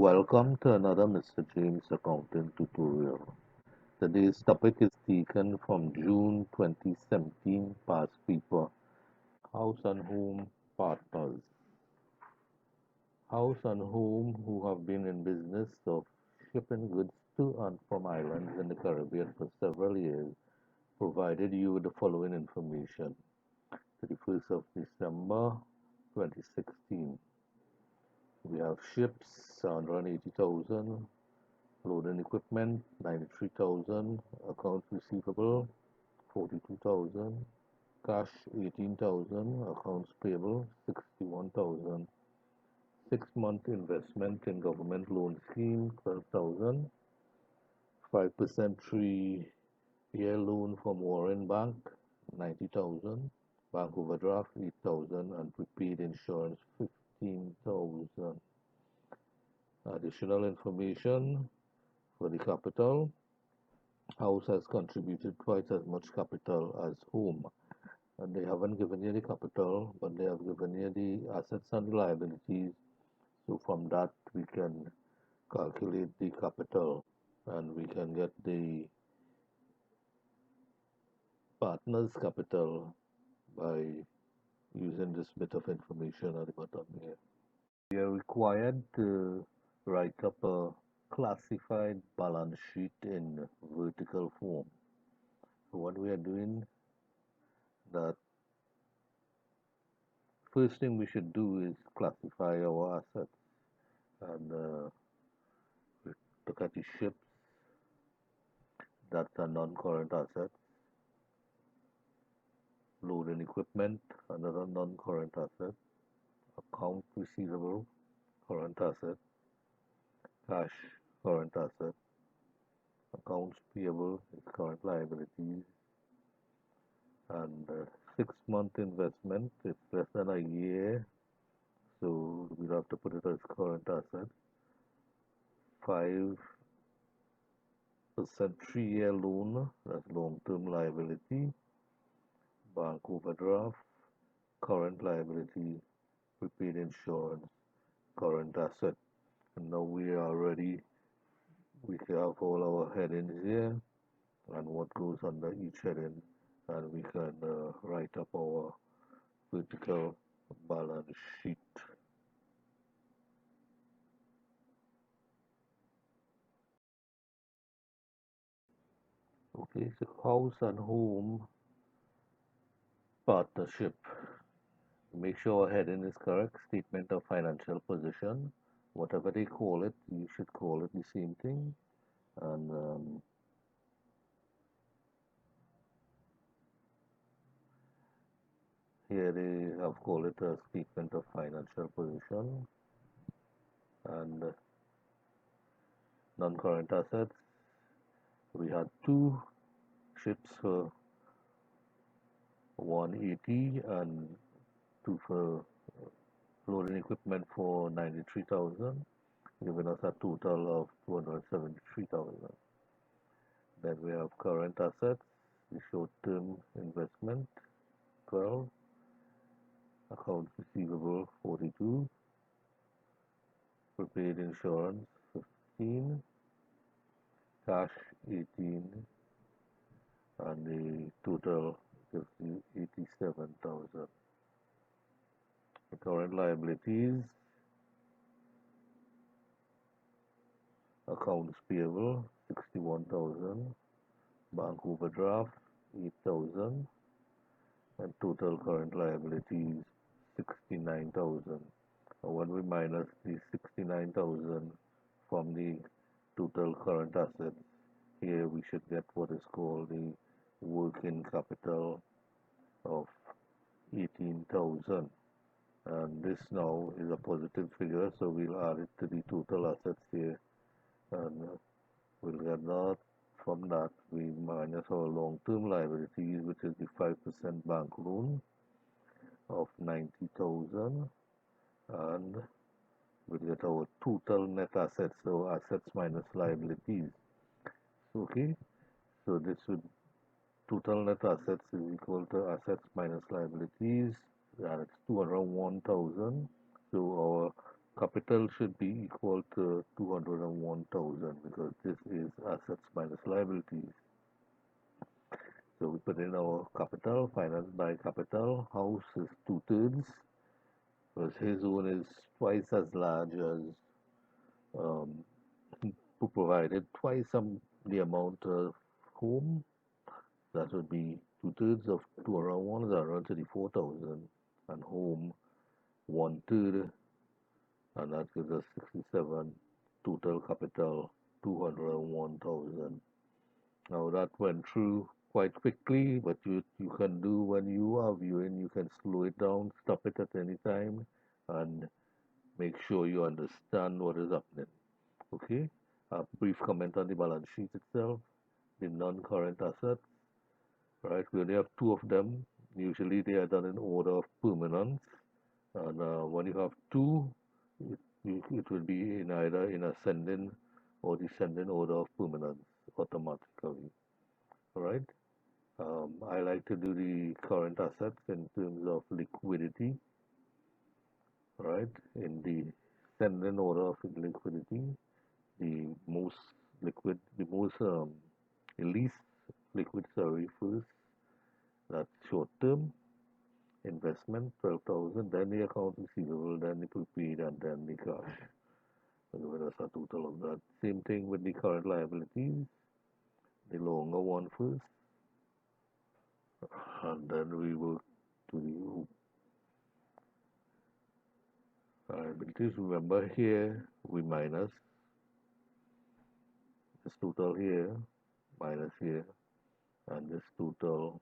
Welcome to another Mr. James accounting tutorial. Today's topic is taken from June 2017 past paper, House and Home Partners. House and Home, who have been in business of shipping goods to and from islands in the Caribbean for several years, provided you with the following information. 31st of December 2016. We have ships, 180,000, loading equipment, 93,000, accounts receivable, 42,000, cash, 18,000, accounts payable, 61,000, 6-month investment in government loan scheme, 12,000, 5% 3-year loan from Warren Bank, 90,000, bank overdraft, 8,000, and prepaid insurance, 15,000. Additional information for the capital. House has contributed twice as much capital as Home, and they haven't given you the capital, but they have given you the assets and liabilities. So from that, we can calculate the capital and we can get the partner's capital by using this bit of information at the bottom here. We are required to write up a classified balance sheet in vertical form. So what we are doing, that first thing we should do is classify our assets and look at the ships. That's a non-current asset. Loading equipment, another non-current asset. Account receivable, current asset. Cash, current asset. Accounts payable is current liabilities. And 6-month investment, it's less than a year, so we'll have to put it as current asset. 5% 3-year loan, that's long-term liability. Bank overdraft, current liability, prepaid insurance, current asset. And now we are ready. We have all our headings here and what goes under each heading, and we can write up our vertical balance sheet. Okay, so house and home partnership. Make sure our heading is correct. Statement of financial position. Whatever they call it, you should call it the same thing. And here they have called it a statement of financial position. And non-current assets. We had 2 ships for 180 and 2 for loading equipment for 93,000, giving us a total of 273,000. Then we have current assets, the short-term investment, 12, accounts receivable, 42, prepaid insurance, 15, cash, 18, and the total gives you 87,000. The current liabilities, accounts payable, 61,000, bank overdraft, 8,000, and total current liabilities, 69,000. When we minus the 69,000 from the total current assets, here we should get what is called the working capital of 18,000. And this now is a positive figure, so we'll add it to the total assets here, and we'll get that. From that, we minus our long-term liabilities, which is the 5% bank loan of 90,000, and we'll get our total net assets, so assets minus liabilities. Okay, so this would total net assets is equal to assets minus liabilities, and it's 201,000. So our capital should be equal to 201,000 because this is assets minus liabilities. So we put in our capital, financed by capital. House is two-thirds, whereas his own is twice as large as um, who provided twice the amount of home. That would be two-thirds of 201 is around 34,000, and home one-third, and that gives us 67. Total capital 201,000. Now that went through quite quickly, but you can do when you are viewing, you can slow it down, stop it at any time, and make sure you understand what is happening. Okay? A brief comment on the balance sheet itself, the non-current assets, right? We only have two of them. Usually they are done in order of permanence, and when you have two, it will be in either in ascending or descending order of permanence automatically. All right? I like to do the current assets in terms of liquidity, right? In the ascending order of liquidity, the most the least liquid, sorry, first. That's short term investment, 12,000, then the account receivable, then the prepaid, and then the cash. So that's a total of that. Same thing with the current liabilities, the longer one first, and then we work to the liabilities. Remember here, we minus this total here, minus here, and this total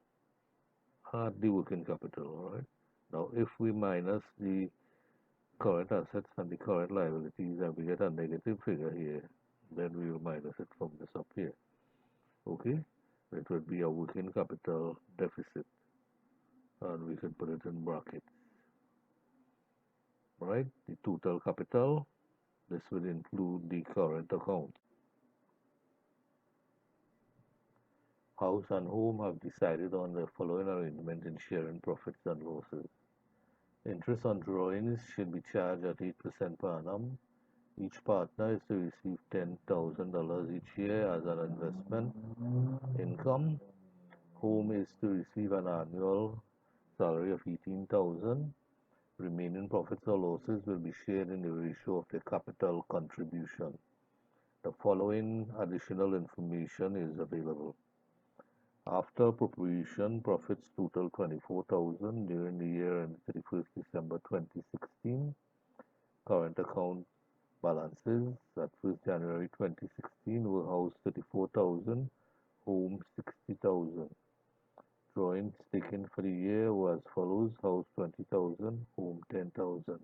at the working capital, all right? Now, if we minus the current assets and the current liabilities and we get a negative figure here, then we will minus it from this up here. Okay? It would be a working capital deficit, and we can put it in brackets. Right? The total capital, this will include the current account. House and home have decided on the following arrangement in sharing profits and losses. Interest on drawings should be charged at 8% per annum. Each partner is to receive $10,000 each year as an investment income. Home is to receive an annual salary of 18,000. Remaining profits or losses will be shared in the ratio of the capital contribution. The following additional information is available. After appropriation, profits total 24,000 during the year ended 31st December 2016. Current account balances at 1st January 2016 were house 34,000, home 60,000. Drawings taken for the year were as follows: house 20,000, home 10,000.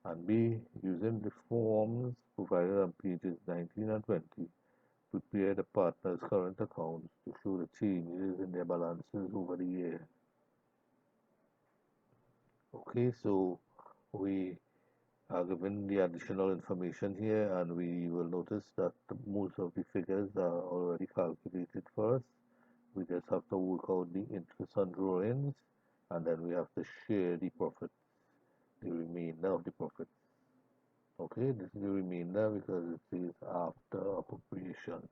And B, using the forms provided on pages 19 and 20, prepare the partners' current accounts to show the changes in their balances over the year. Okay, so we are given the additional information here, and we will notice that most of the figures are already calculated for us. We just have to work out the interest on drawings, and then we have to share the profit, the remainder of the profit. Okay, this is the remainder because it says after appropriation.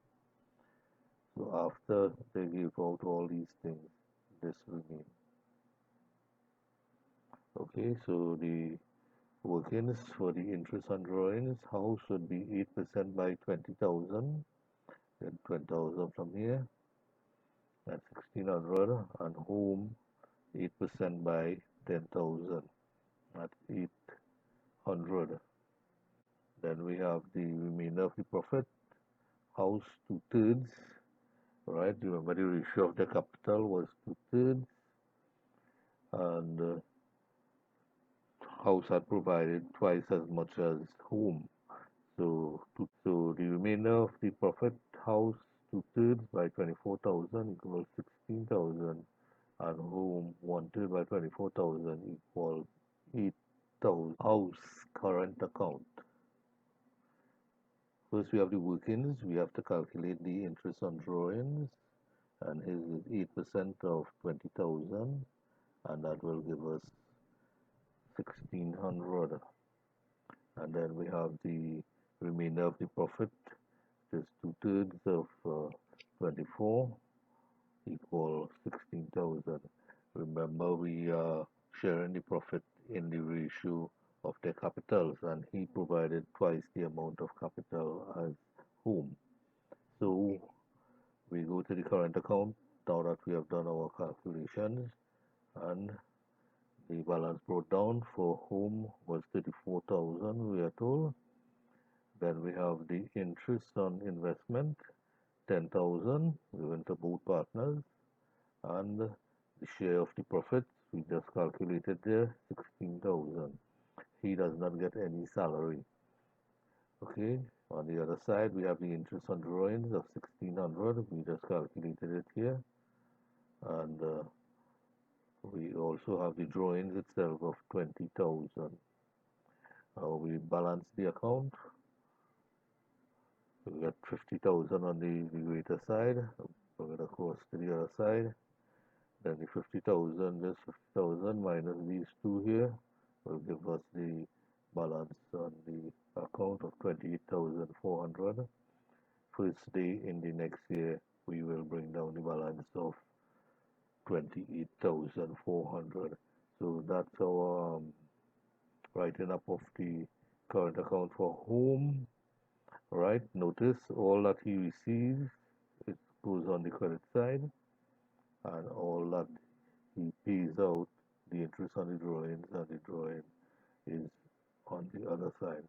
So after they give out all these things, this remains. Okay, so the workings for the interest on drawings, house would be 8% by 20,000, then 20,000 from here, that's 1,600, and home 8% by 10,000, that's 800. Then we have the remainder of the profit, house two-thirds, right? Remember the ratio of the capital was two-thirds, and house had provided twice as much as home. So the remainder of the profit, house two-thirds by 24,000 equals 16,000, and home one-third by 24,000 equals 8,000. House current account. First we have the workings. We have to calculate the interest on drawings, and his is 8% of 20,000, and that will give us 1,600. And then we have the remainder of the profit, is two-thirds of 24 equal 16,000. Remember, we are sharing the profit in the ratio of their capitals, and he provided twice the amount of capital as whom. So we go to the current account now that we have done our calculations, and the balance brought down for whom was 34,000, we are told. Then we have the interest on investment, 10,000 given to both partners, and the share of the profits we just calculated there, 16,000. He does not get any salary. Okay, on the other side, we have the interest on drawings of 1600. We just calculated it here, and we also have the drawings itself of 20,000. We balance the account. We got 50,000 on the greater side. Bring it across to the other side. Then the 50,000, this 50,000 minus these two here will give us the balance on the account of 28,400. First day in the next year, we will bring down the balance of 28,400. So that's our writing up of the current account for home. Right? Notice all that he receives, it goes on the credit side, and all that he pays out, the interest on the drawings, and the drawing is on the other side.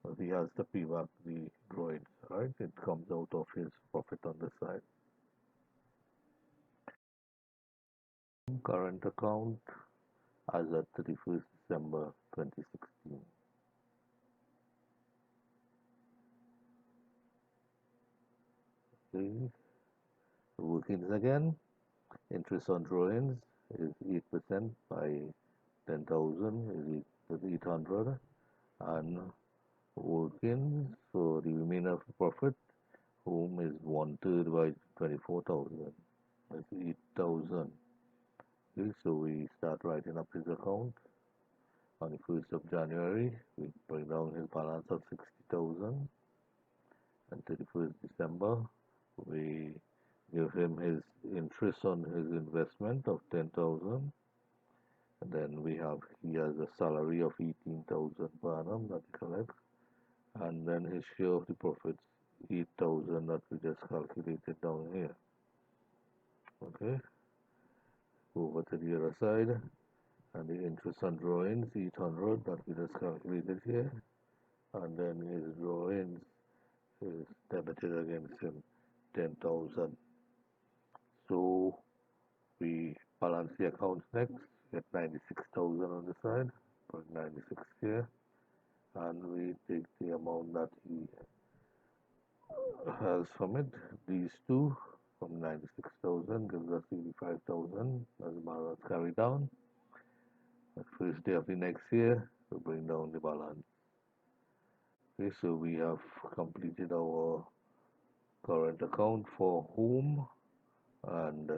But he has to pay back the drawings, right? It comes out of his profit on the side. Current account as at 31st December 2016. Okay, workings again. Interest on drawings is 8% by 10,000 is 800, and workings for the remainder of the profit, home is one third by 24,000. That's 8,000. Okay, so we start writing up his account on the 1st of January. We bring down his balance of 60,000, and 31st December we give him his interest on his investment of 10,000. And then he has a salary of 18,000 per annum that he collects, and then his share of the profits 8,000 that we just calculated down here. Okay, over to the other side, and the interest on drawings 800 that we just calculated here, and then his drawings is debited against him 10,000. So we balance the accounts next, get 96,000 on the side, put 96 here, and we take the amount that he has from it. These two from 96,000 gives us 85,000 as the balance carried down. The first day of the next year, we bring down the balance. Okay, so we have completed our current account for home, and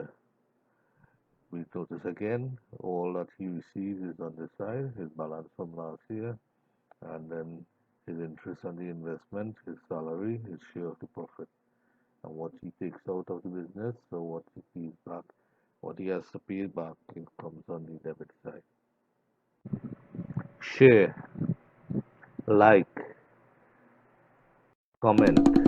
we notice again all that he receives is on this side, his balance from last year, and then his interest on the investment, his salary, his share of the profit, and what he takes out of the business, so what he pays back, what he has to pay back, it comes on the debit side. Share, like, comment.